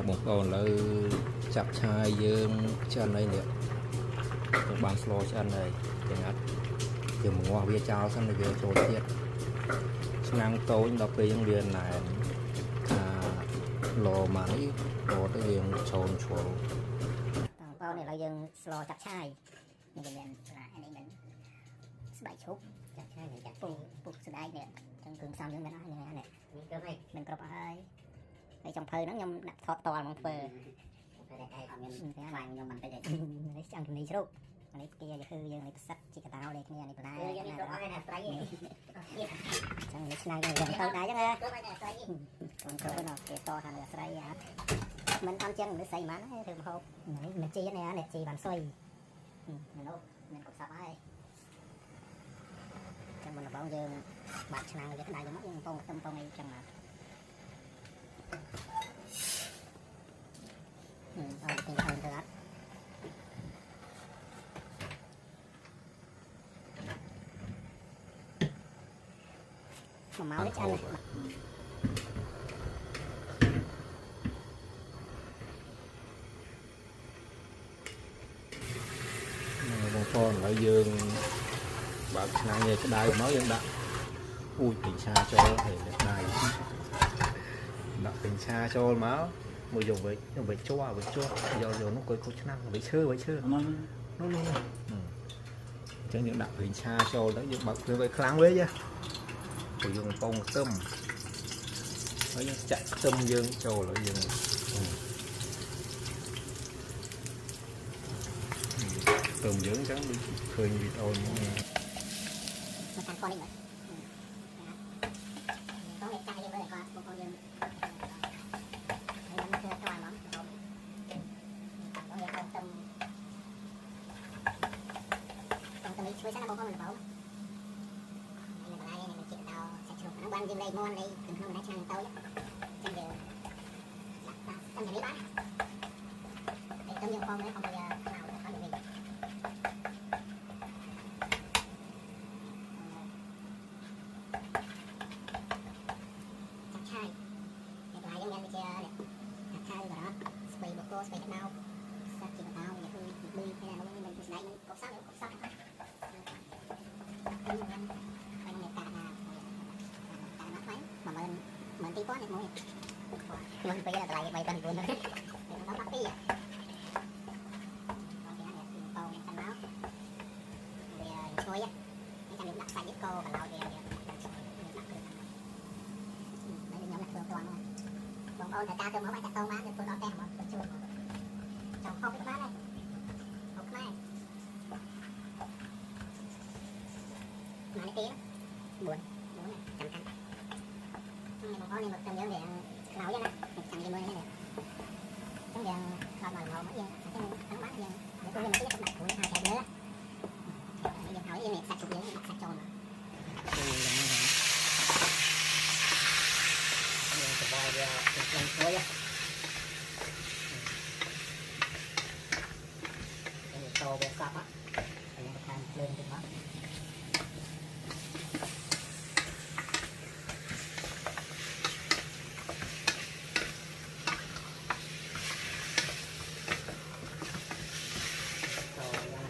បងប្អូនឥឡូវចាប់ឆាយយើងឆ្អិនអីនេះយើងបានស្លឆ្អិនហើយទាំងអត់យើងងាស់វាចោលសិនទៅយើងចូលទៀតឆ្នាំងតូចដល់ពេលយើងវាណែនថាលោមកនេះលោទៅយើងចូលឈួលបងប្អូនឥឡូវយើងស្លចាប់ឆាយនេះវាមានអានេះមិនស្បែកឈប់ចាប់ឆាយនឹងចាប់ពុកស្បែកនេះចឹងគ្រឿងផ្សំយើងមានអស់នេះនេះគ្រឿងអីមិនគ្រប់អស់ហើយចំភៅហ្នឹងខ្ញុំដាក់ថតតល់មកធ្វើតែតែអត់មានស្វាយខ្ញុំបន្តិចទេនេះចាំជំនីជ្រូកនេះគេគឺយើងនេះផ្សិតជីកតោលេគ្នានេះបន្លែយើងគ្រប់អស់ហើយណាស្រីចឹងនេះឆ្នៃយើងទៅដែរចឹងគ្រប់ហើយណាស្រីខ្ញុំទៅដល់គេតថាស្រីអត់មិនអន់ចឹងនេះស្អីហ្មងធ្វើម្ហូបនេះមិនជីនេះនេះជីបានសុយនេះលោកមានគ្រប់សពហើយចឹងមុនដំបូងយើងបាក់ឆ្នាំងយើងក្តៅទៅមកយើងពងខ្ទឹមពងអីចឹងមកអត់ទីហើយទៅអត់មកនេះចាន់បងប្អូនឥឡូវយើងបើកឆ្នាំងយើងក្តៅមកយើងដាក់ពូជពេញឆាចូលហើយដៃដាក់ពេញឆាចូលមកមួយយកវិញជួយកនោះគួយឆ្នាំងវិញឈើនោះអញ្ចឹងយើងដាក់ពេញឆាចូលទៅយើងបើកភ្លើងឲ្យខ្លាំងវិញព្រោះយើងពងខ្ទឹមហើយយើងចាក់ខ្ទឹមយើងចូលហើយយើងខ្ទឹមយើងអញ្ចឹងដូចឃើញវីដេអូនេះមកតាមគាត់នេះមើលต้องเด็กจังเลยก่อนบางคนยังให้มันเชื่อตัวมั้งต้องเรียนต้องมีช่วยฉันนะบางคนมันเบานี่อะไรนี่มันจิตเราใช้ชุดน้ำวันยิงเลยม้วนเลยถึงข้างมันได้ช่างโตจังเดียวทำอย่างนี้บ้างไอ้ต้มยำฟองเลยฟองเดียวเราเขาอย่างนี้สไปดาวสักกี่ดาวเนี่ยคือมือแค่นั้นมันเป็นไหนมันก็สร้างไปในตาหน้าไหมเหมือนตีก้อนเนี่ยมั้งมันไปอะไรไปกันบุญเลยเป็นน้องปั๊ปปี้อ่ะตอนนี้เนี่ยเป่ากันแล้วเดี๋ยวช่วยอ่ะให้การดักใส่ยึดโก้กับเราเดี๋ยวดักคือไม่ได้ย้อมหนักตัวมั้งบางคนแต่ตาตัวมันไปจับตัวมาเดี๋ยวตัวเราแต้มมันเป็นช่วยchồng không cái má này không cái mà nó tí buồn này chậm cắn này một con này một trăm nhớ để nấu cho nè một trăm mươi này trong giờ làm màu màu mấy giờ cái trắng bát giờ để tôi lên cái mặt của hai chai nữa bây giờ hỏi này sạch chụp nhớ mặt sạch tròn màโตบวกกับอ่ะยังทานเริ่มถึงมั้งโตยัง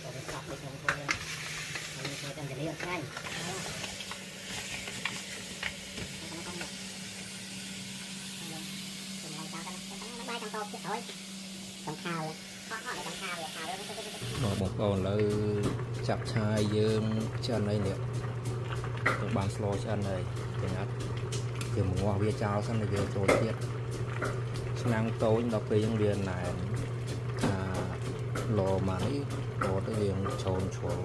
โตบวกกับเล็กลงตัวยังมันมีตัวกันจะเลี้ยงง่ายเป็นไรจ้ากันนะไม่ต้องโตเยอะเลยต้องข้าวเลยបងប្អូនឥឡូវចាប់ឆាយយើងឆ្អិនអីនេះយើងបានស្លឆ្អិនហើយទាំងអត់យើងងាស់វាចោលសិនទៅយើងចូលទៀតឆ្នាំងតូចដល់ពេលយើងវាណែនថាលោមកនេះលោទៅយើងចូលឈួល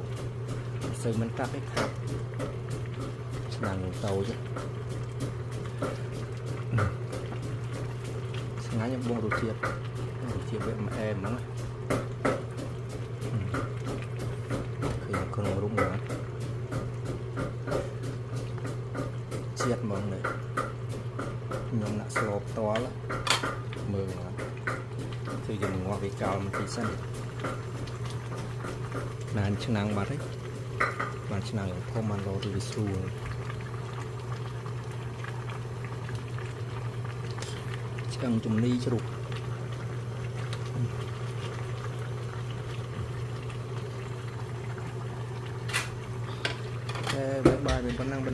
ស្អីមិនកាត់ទេខាប់ឆ្នាំងតូចឆ្ងាញ់បងរសជាតិវាអែមហ្នឹងក្នុងរូបហ្នឹងជាតិហ្មងនេះខ្ញុំដាក់ស្លបតល់មើលគឺយើងងាស់វាចោលបន្តិចសិនណានឆ្នាំងបាត់ហើយបានឆ្នាំងធំបានលោទៅវាស្រួល chẳng chùm ni cho rụt bài bên năng